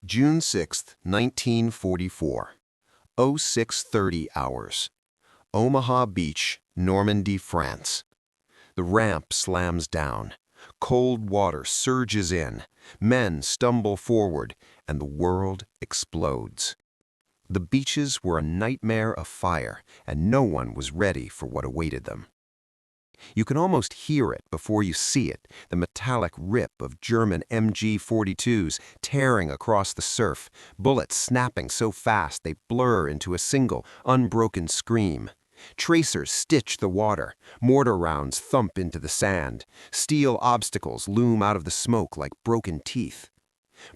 June 6, 1944. 0630 hours. Omaha Beach, Normandy, France. The ramp slams down. Cold water surges in. Men stumble forward, and the world explodes. The beaches were a nightmare of fire, and no one was ready for what awaited them. You can almost hear it before you see it, the metallic rip of German MG-42s tearing across the surf, bullets snapping so fast they blur into a single, unbroken scream. Tracers stitch the water, mortar rounds thump into the sand, steel obstacles loom out of the smoke like broken teeth.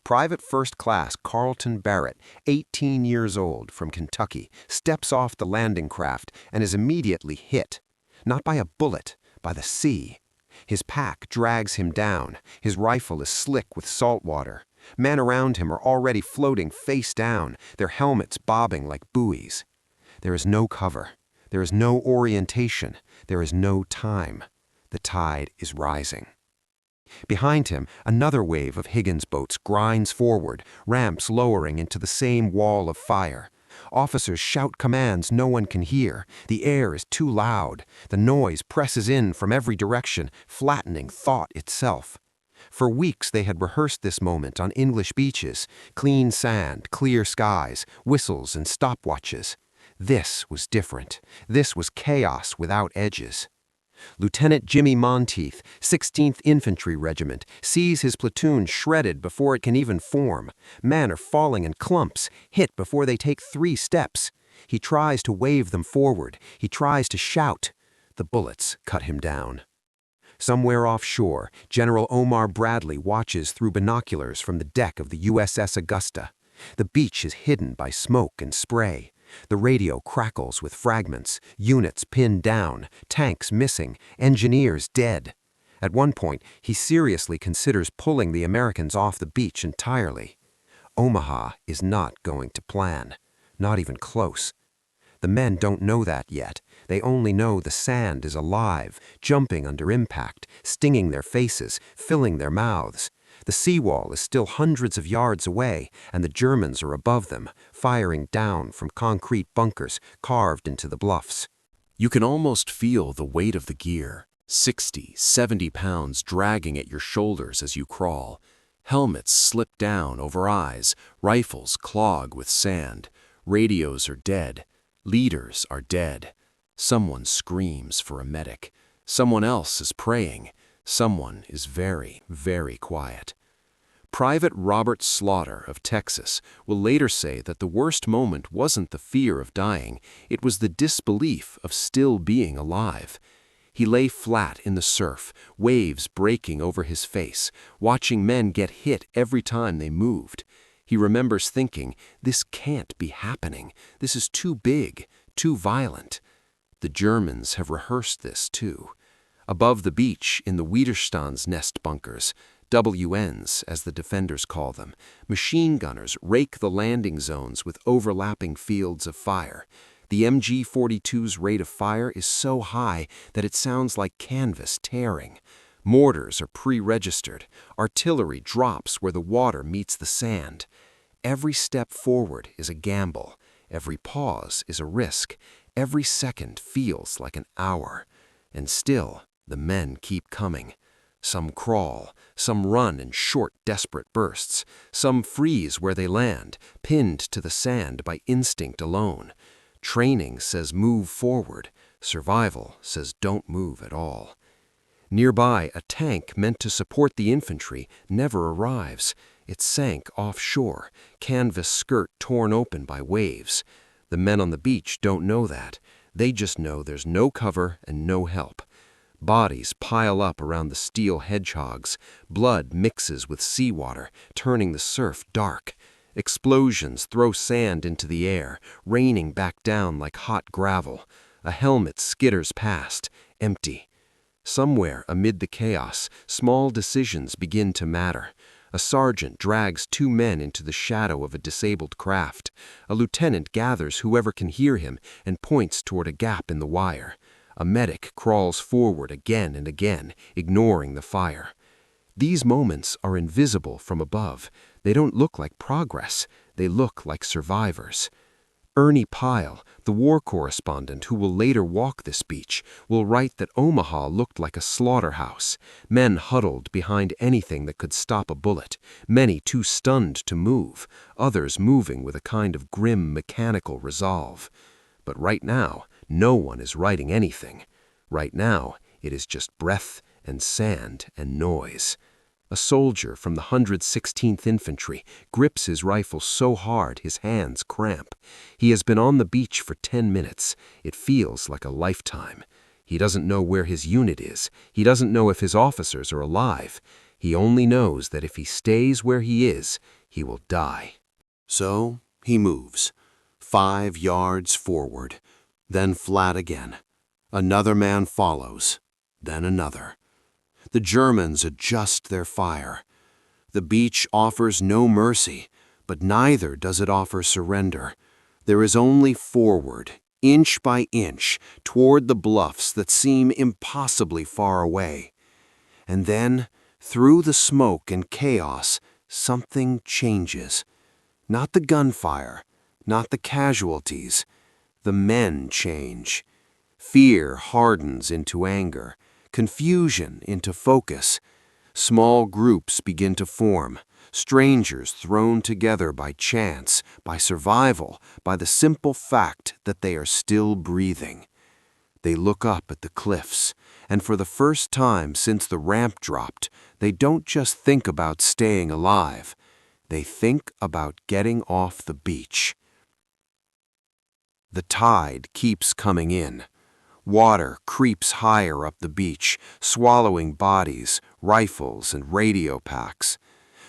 Private First Class Carlton Barrett, 18 years old, from Kentucky, steps off the landing craft and is immediately hit. Not by a bullet, by the sea. His pack drags him down. His rifle is slick with salt water. Men around him are already floating face down, their helmets bobbing like buoys. There is no cover. There is no orientation. There is no time. The tide is rising. Behind him, another wave of Higgins boats grinds forward, ramps lowering into the same wall of fire. Officers shout commands no one can hear. The air is too loud. The noise presses in from every direction, flattening thought itself. For weeks they had rehearsed this moment on English beaches, clean sand, clear skies, whistles and stopwatches. This was different. This was chaos without edges. Lieutenant Jimmy Monteith, 16th Infantry Regiment, sees his platoon shredded before it can even form. Men are falling in clumps, hit before they take 3 steps. He tries to wave them forward. He tries to shout. The bullets cut him down. Somewhere offshore, General Omar Bradley watches through binoculars from the deck of the USS Augusta. The beach is hidden by smoke and spray. The radio crackles with fragments, units pinned down, tanks missing, engineers dead. At one point, he seriously considers pulling the Americans off the beach entirely. Omaha is not going to plan, not even close. The men don't know that yet. They only know the sand is alive, jumping under impact, stinging their faces, filling their mouths. The seawall is still hundreds of yards away, and the Germans are above them, firing down from concrete bunkers carved into the bluffs. You can almost feel the weight of the gear, 60, 70 pounds dragging at your shoulders as you crawl. Helmets slip down over eyes, rifles clog with sand. Radios are dead. Leaders are dead. Someone screams for a medic. Someone else is praying. Someone is very, very quiet. Private Robert Slaughter of Texas will later say that the worst moment wasn't the fear of dying, it was the disbelief of still being alive. He lay flat in the surf, waves breaking over his face, watching men get hit every time they moved. He remembers thinking, this can't be happening. This is too big, too violent. The Germans have rehearsed this too. Above the beach, in the Widerstandsnest bunkers, WNs, as the defenders call them, machine gunners rake the landing zones with overlapping fields of fire. The MG-42's rate of fire is so high that it sounds like canvas tearing. Mortars are pre-registered. Artillery drops where the water meets the sand. Every step forward is a gamble. Every pause is a risk. Every second feels like an hour. And still, the men keep coming. Some crawl, some run in short, desperate bursts. Some freeze where they land, pinned to the sand by instinct alone. Training says move forward. Survival says don't move at all. Nearby, a tank meant to support the infantry never arrives. It sank offshore, canvas skirt torn open by waves. The men on the beach don't know that. They just know there's no cover and no help. Bodies pile up around the steel hedgehogs. Blood mixes with seawater, turning the surf dark. Explosions throw sand into the air, raining back down like hot gravel. A helmet skitters past, empty. Somewhere amid the chaos, small decisions begin to matter. A sergeant drags 2 men into the shadow of a disabled craft. A lieutenant gathers whoever can hear him and points toward a gap in the wire. A medic crawls forward again and again, ignoring the fire. These moments are invisible from above. They don't look like progress. They look like survivors. Ernie Pyle, the war correspondent who will later walk this beach, will write that Omaha looked like a slaughterhouse, men huddled behind anything that could stop a bullet, many too stunned to move, others moving with a kind of grim mechanical resolve. But right now, no one is writing anything. Right now, it is just breath and sand and noise. A soldier from the 116th Infantry grips his rifle so hard his hands cramp. He has been on the beach for 10 minutes. It feels like a lifetime. He doesn't know where his unit is. He doesn't know if his officers are alive. He only knows that if he stays where he is, he will die. So he moves, 5 yards forward, then flat again. Another man follows, then another. The Germans adjust their fire. The beach offers no mercy, but neither does it offer surrender. There is only forward, inch by inch, toward the bluffs that seem impossibly far away. And then, through the smoke and chaos, something changes. Not the gunfire, not the casualties. The men change. Fear hardens into anger. Confusion into focus. Small groups begin to form, strangers thrown together by chance, by survival, by the simple fact that they are still breathing. They look up at the cliffs, and for the first time since the ramp dropped, they don't just think about staying alive. They think about getting off the beach. The tide keeps coming in. Water creeps higher up the beach, swallowing bodies, rifles, and radio packs.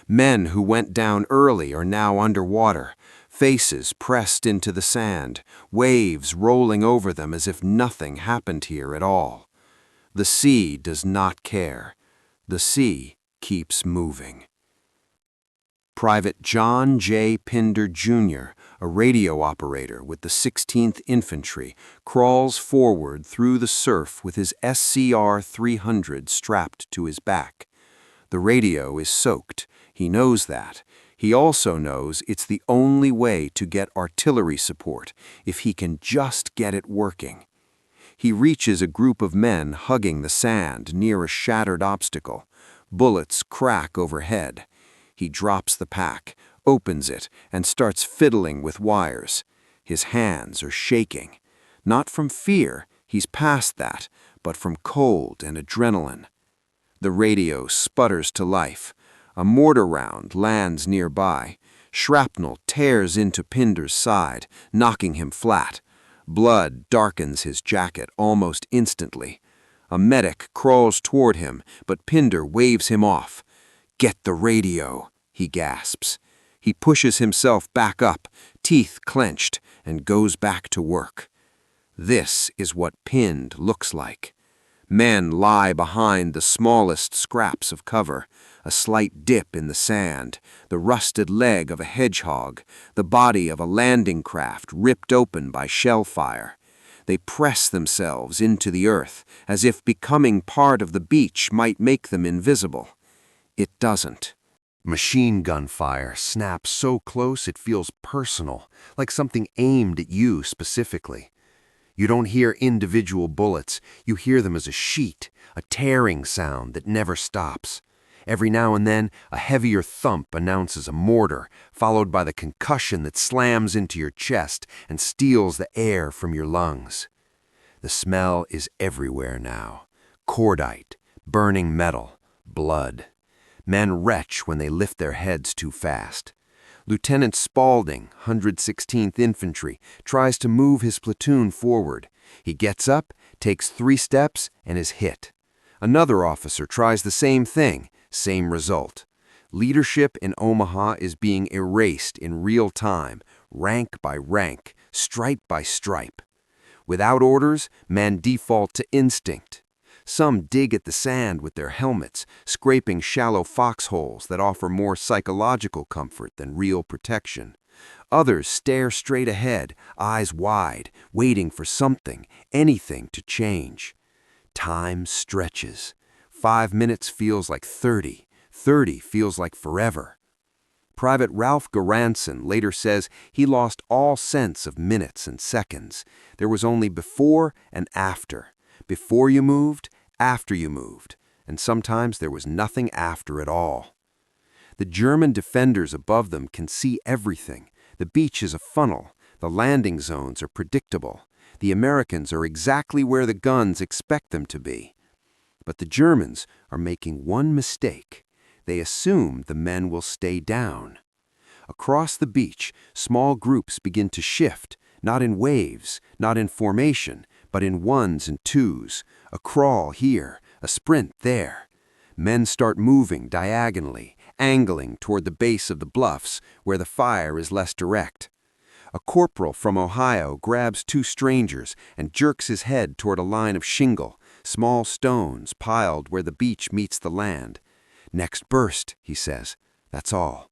Men who went down early are now underwater, faces pressed into the sand, waves rolling over them as if nothing happened here at all. The sea does not care. The sea keeps moving. Private John J. Pinder, Jr., a radio operator with the 16th Infantry, crawls forward through the surf with his SCR-300 strapped to his back. The radio is soaked. He knows that. He also knows it's the only way to get artillery support, if he can just get it working. He reaches a group of men hugging the sand near a shattered obstacle. Bullets crack overhead. He drops the pack, opens it, and starts fiddling with wires. His hands are shaking. Not from fear, he's past that, but from cold and adrenaline. The radio sputters to life. A mortar round lands nearby. Shrapnel tears into Pinder's side, knocking him flat. Blood darkens his jacket almost instantly. A medic crawls toward him, but Pinder waves him off. "Get the radio," he gasps. He pushes himself back up, teeth clenched, and goes back to work. This is what pinned looks like. Men lie behind the smallest scraps of cover, a slight dip in the sand, the rusted leg of a hedgehog, the body of a landing craft ripped open by shell fire. They press themselves into the earth, as if becoming part of the beach might make them invisible. It doesn't. Machine gun fire snaps so close it feels personal, like something aimed at you specifically. You don't hear individual bullets, you hear them as a sheet, a tearing sound that never stops. Every now and then, a heavier thump announces a mortar, followed by the concussion that slams into your chest and steals the air from your lungs. The smell is everywhere now. Cordite, burning metal, blood. Men retch when they lift their heads too fast. Lieutenant Spaulding, 116th Infantry, tries to move his platoon forward. He gets up, takes 3 steps, and is hit. Another officer tries the same thing, same result. Leadership in Omaha is being erased in real time, rank by rank, stripe by stripe. Without orders, men default to instinct. Some dig at the sand with their helmets, scraping shallow foxholes that offer more psychological comfort than real protection. Others stare straight ahead, eyes wide, waiting for something, anything to change. Time stretches. 5 minutes feels like 30. 30 feels like forever. Private Ralph Goranson later says he lost all sense of minutes and seconds. There was only before and after. Before you moved, after you moved, and sometimes there was nothing after at all. The German defenders above them can see everything. The beach is a funnel. The landing zones are predictable. The Americans are exactly where the guns expect them to be. But the Germans are making one mistake. They assume the men will stay down. Across the beach, small groups begin to shift, not in waves, not in formation, but in ones and twos, a crawl here, a sprint there. Men start moving diagonally, angling toward the base of the bluffs where the fire is less direct. A corporal from Ohio grabs two strangers and jerks his head toward a line of shingle, small stones piled where the beach meets the land. "Next burst," he says. That's all.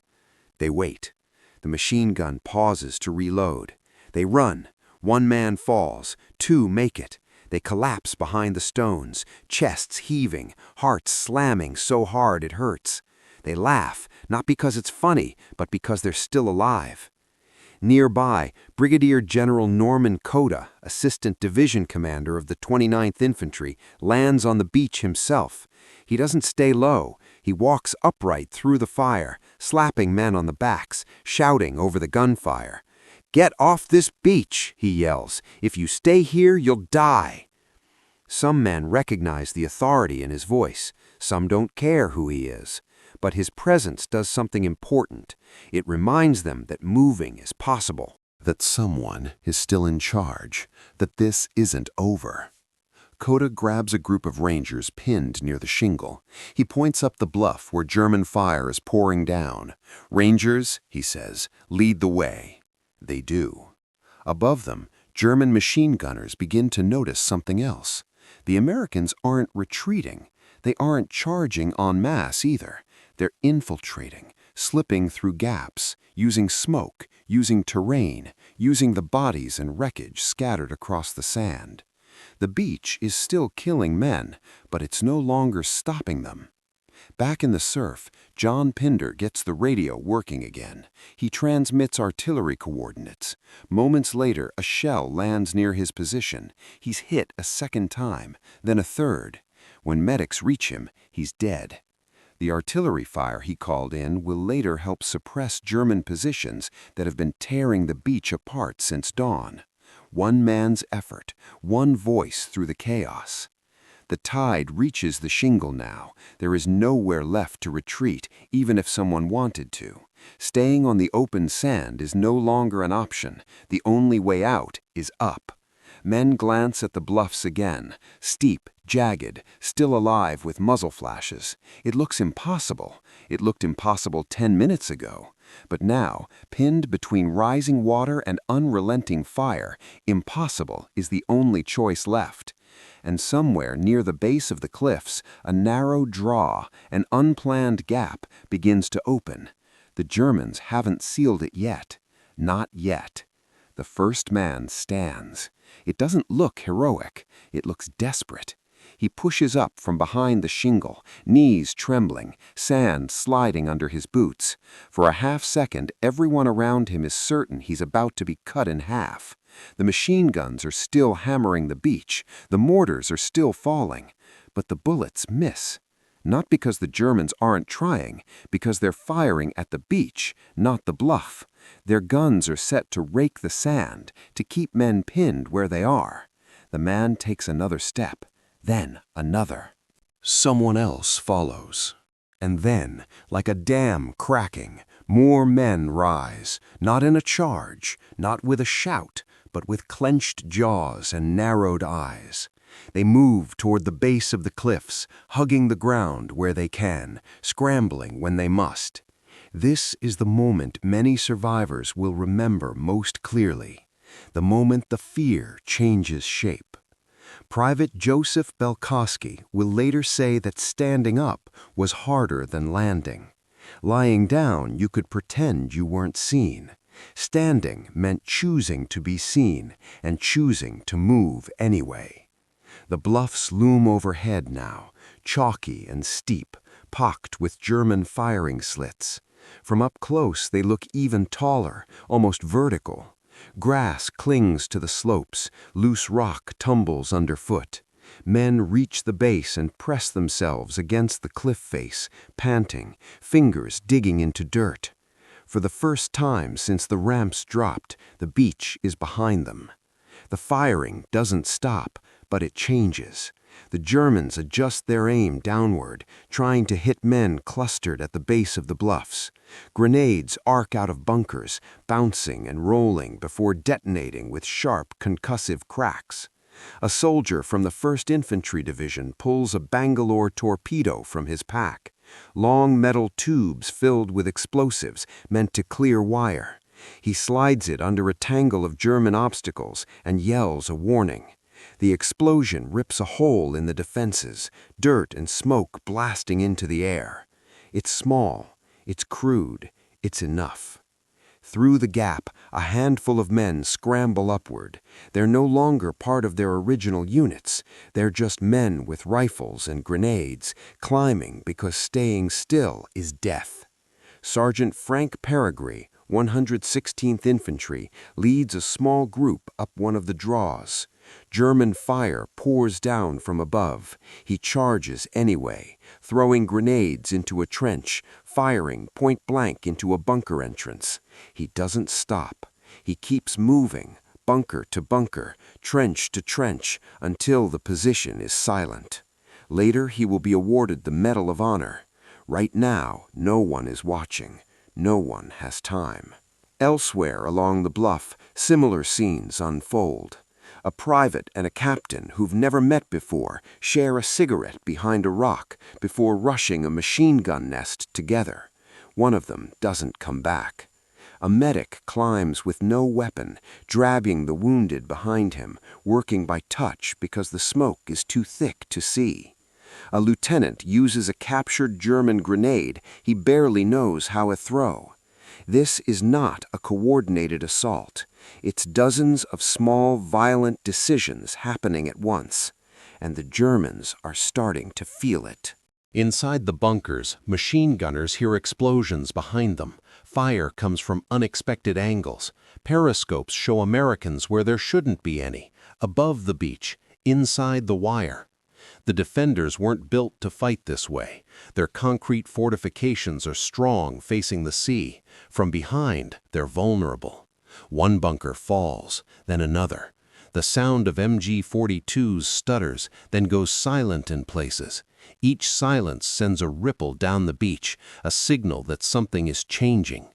They wait. The machine gun pauses to reload. They run. One man falls. Two make it. They collapse behind the stones, chests heaving, hearts slamming so hard it hurts. They laugh, not because it's funny, but because they're still alive. Nearby, Brigadier General Norman Cota, Assistant Division Commander of the 29th Infantry, lands on the beach himself. He doesn't stay low. He walks upright through the fire, slapping men on the backs, shouting over the gunfire. "Get off this beach," he yells. "If you stay here, you'll die." Some men recognize the authority in his voice. Some don't care who he is. But his presence does something important. It reminds them that moving is possible. That someone is still in charge, that this isn't over. Cota grabs a group of Rangers pinned near the shingle. He points up the bluff where German fire is pouring down. "Rangers," he says, "lead the way." They do. Above them, German machine gunners begin to notice something else. The Americans aren't retreating. They aren't charging en masse either. They're infiltrating, slipping through gaps, using smoke, using terrain, using the bodies and wreckage scattered across the sand. The beach is still killing men, but it's no longer stopping them. Back in the surf, John Pinder gets the radio working again. He transmits artillery coordinates. Moments later, a shell lands near his position. He's hit a second time, then a third. When medics reach him, he's dead. The artillery fire he called in will later help suppress German positions that have been tearing the beach apart since dawn. One man's effort, one voice through the chaos. The tide reaches the shingle now. There is nowhere left to retreat, even if someone wanted to. Staying on the open sand is no longer an option. The only way out is up. Men glance at the bluffs again, steep, jagged, still alive with muzzle flashes. It looks impossible. It looked impossible 10 minutes ago. But now, pinned between rising water and unrelenting fire, impossible is the only choice left. And somewhere near the base of the cliffs, a narrow draw, an unplanned gap, begins to open. The Germans haven't sealed it yet. Not yet. The first man stands. It doesn't look heroic. It looks desperate. He pushes up from behind the shingle, knees trembling, sand sliding under his boots. For a half second, everyone around him is certain he's about to be cut in half. The machine guns are still hammering the beach. The mortars are still falling. But the bullets miss. Not because the Germans aren't trying, because they're firing at the beach, not the bluff. Their guns are set to rake the sand, to keep men pinned where they are. The man takes another step, then another. Someone else follows. And then, like a dam cracking, more men rise, not in a charge, not with a shout, but with clenched jaws and narrowed eyes. They move toward the base of the cliffs, hugging the ground where they can, scrambling when they must. This is the moment many survivors will remember most clearly, the moment the fear changes shape. Private Joseph Belkowski will later say that standing up was harder than landing. Lying down, you could pretend you weren't seen. Standing meant choosing to be seen and choosing to move anyway. The bluffs loom overhead now, chalky and steep, pocked with German firing slits. From up close, they look even taller, almost vertical. Grass clings to the slopes, loose rock tumbles underfoot. Men reach the base and press themselves against the cliff face, panting, fingers digging into dirt. For the first time since the ramps dropped, the beach is behind them. The firing doesn't stop, but it changes. The Germans adjust their aim downward, trying to hit men clustered at the base of the bluffs. Grenades arc out of bunkers, bouncing and rolling before detonating with sharp, concussive cracks. A soldier from the 1st Infantry Division pulls a Bangalore torpedo from his pack. Long metal tubes filled with explosives meant to clear wire. He slides it under a tangle of German obstacles and yells a warning. The explosion rips a hole in the defenses, dirt and smoke blasting into the air. It's small, it's crude, it's enough. Through the gap, a handful of men scramble upward. They're no longer part of their original units. They're just men with rifles and grenades, climbing because staying still is death. Sergeant Frank Peregree, 116th Infantry, leads a small group up one of the draws. German fire pours down from above. He charges anyway, throwing grenades into a trench, firing point blank into a bunker entrance. He doesn't stop. He keeps moving, bunker to bunker, trench to trench, until the position is silent. Later he will be awarded the Medal of Honor. Right now, no one is watching. No one has time. Elsewhere along the bluff, similar scenes unfold. A private and a captain who've never met before share a cigarette behind a rock before rushing a machine gun nest together. One of them doesn't come back. A medic climbs with no weapon, dragging the wounded behind him, working by touch because the smoke is too thick to see. A lieutenant uses a captured German grenade he barely knows how to throw. This is not a coordinated assault. It's dozens of small, violent decisions happening at once, and the Germans are starting to feel it. Inside the bunkers, machine gunners hear explosions behind them. Fire comes from unexpected angles. Periscopes show Americans where there shouldn't be any, above the beach, inside the wire. The defenders weren't built to fight this way. Their concrete fortifications are strong, facing the sea. From behind, they're vulnerable. One bunker falls, then another. The sound of MG-42s stutters, then goes silent in places. Each silence sends a ripple down the beach, a signal that something is changing.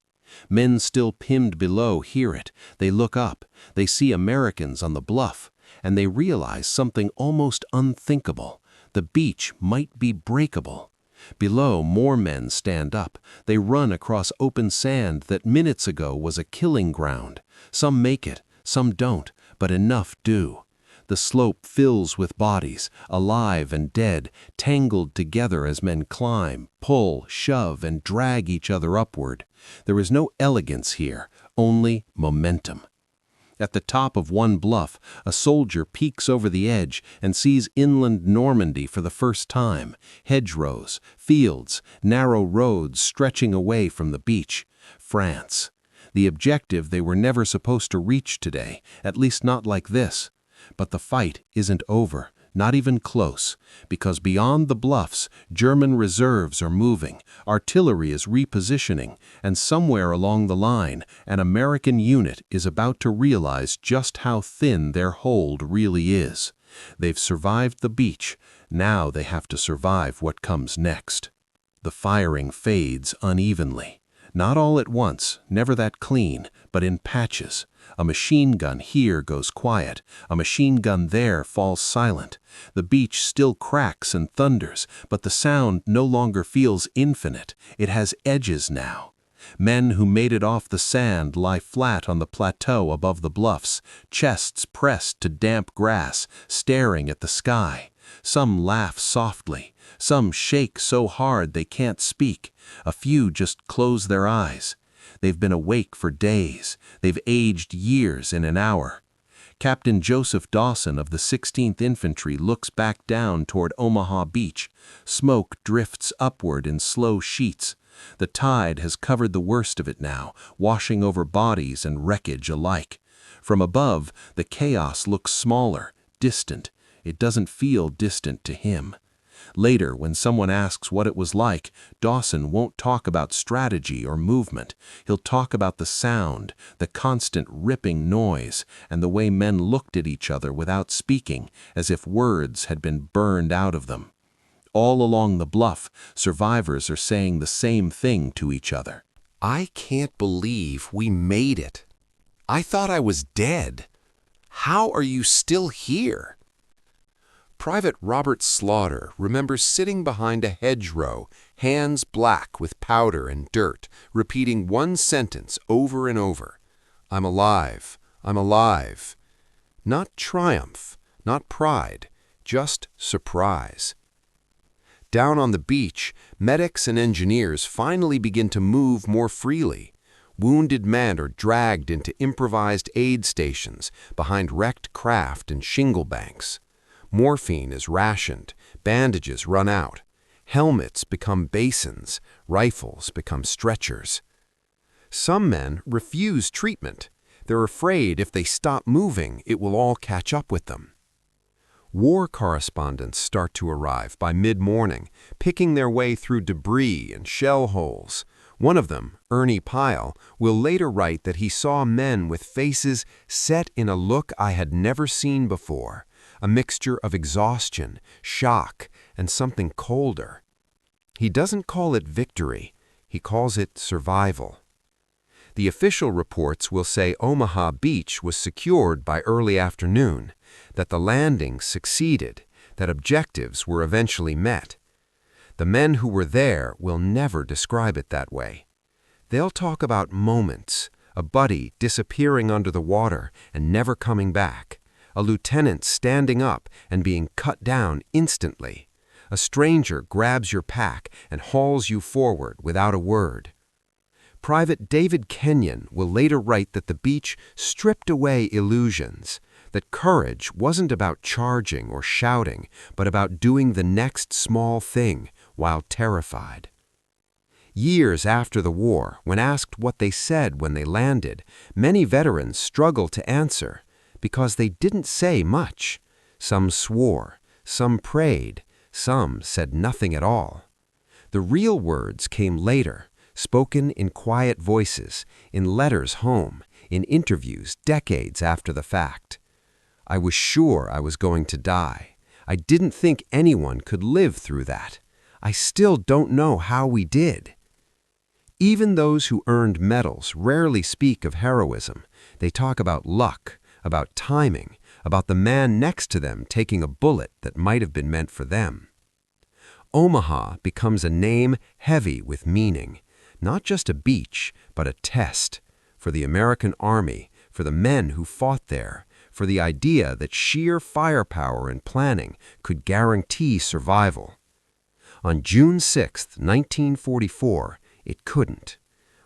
Men still pinned below hear it. They look up. They see Americans on the bluff, and they realize something almost unthinkable. The beach might be breakable. Below, more men stand up. They run across open sand that minutes ago was a killing ground. Some make it, some don't, but enough do. The slope fills with bodies, alive and dead, tangled together as men climb, pull, shove, and drag each other upward. There is no elegance here, only momentum. At the top of one bluff, a soldier peeks over the edge and sees inland Normandy for the first time. Hedgerows, fields, narrow roads stretching away from the beach. France. The objective they were never supposed to reach today, at least not like this. But the fight isn't over, not even close, because beyond the bluffs, German reserves are moving, artillery is repositioning, and somewhere along the line, an American unit is about to realize just how thin their hold really is. They've survived the beach, now they have to survive what comes next. The firing fades unevenly. Not all at once, never that clean, but in patches. A machine gun here goes quiet, a machine gun there falls silent. The beach still cracks and thunders, but the sound no longer feels infinite. It has edges now. Men who made it off the sand lie flat on the plateau above the bluffs, chests pressed to damp grass, staring at the sky. Some laugh softly, some shake so hard they can't speak. A few just close their eyes. They've been awake for days. They've aged years in an hour. Captain Joseph Dawson of the 16th Infantry looks back down toward Omaha Beach. Smoke drifts upward in slow sheets. The tide has covered the worst of it now, washing over bodies and wreckage alike. From above, the chaos looks smaller, distant. It doesn't feel distant to him. Later, when someone asks what it was like, Dawson won't talk about strategy or movement. He'll talk about the sound, the constant ripping noise, and the way men looked at each other without speaking, as if words had been burned out of them. All along the bluff, survivors are saying the same thing to each other. I can't believe we made it. I thought I was dead. How are you still here? Private Robert Slaughter remembers sitting behind a hedgerow, hands black with powder and dirt, repeating one sentence over and over. I'm alive. I'm alive. Not triumph, not pride, just surprise. Down on the beach, medics and engineers finally begin to move more freely. Wounded men are dragged into improvised aid stations behind wrecked craft and shingle banks. Morphine is rationed, bandages run out. Helmets become basins, rifles become stretchers. Some men refuse treatment. They're afraid if they stop moving, it will all catch up with them. War correspondents start to arrive by mid-morning, picking their way through debris and shell holes. One of them, Ernie Pyle, will later write that he saw men with faces set in a look I had never seen before, a mixture of exhaustion, shock, and something colder. He doesn't call it victory, he calls it survival. The official reports will say Omaha Beach was secured by early afternoon, that the landing succeeded, that objectives were eventually met. The men who were there will never describe it that way. They'll talk about moments, a buddy disappearing under the water and never coming back, a lieutenant standing up and being cut down instantly. A stranger grabs your pack and hauls you forward without a word. Private David Kenyon will later write that the beach stripped away illusions, that courage wasn't about charging or shouting, but about doing the next small thing while terrified. Years after the war, when asked what they said when they landed, many veterans struggle to answer because they didn't say much. Some swore, some prayed, some said nothing at all. The real words came later, spoken in quiet voices, in letters home, in interviews decades after the fact. I was sure I was going to die. I didn't think anyone could live through that. I still don't know how we did. Even those who earned medals rarely speak of heroism. They talk about luck, about timing, about the man next to them taking a bullet that might have been meant for them. Omaha becomes a name heavy with meaning, not just a beach, but a test for the American Army, for the men who fought there, for the idea that sheer firepower and planning could guarantee survival. On June 6, 1944, it couldn't.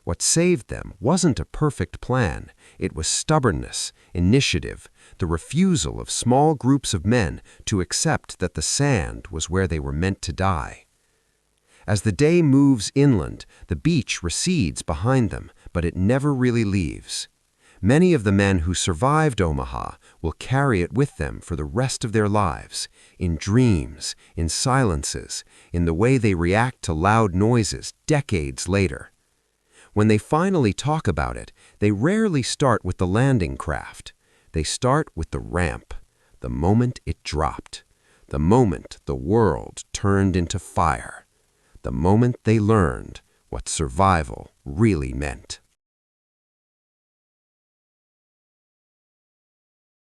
What saved them wasn't a perfect plan. It was stubbornness, initiative, the refusal of small groups of men to accept that the sand was where they were meant to die. As the day moves inland, the beach recedes behind them, but it never really leaves. Many of the men who survived Omaha will carry it with them for the rest of their lives, in dreams, in silences, in the way they react to loud noises decades later. When they finally talk about it, they rarely start with the landing craft. They start with the ramp, the moment it dropped, the moment the world turned into fire, the moment they learned what survival really meant.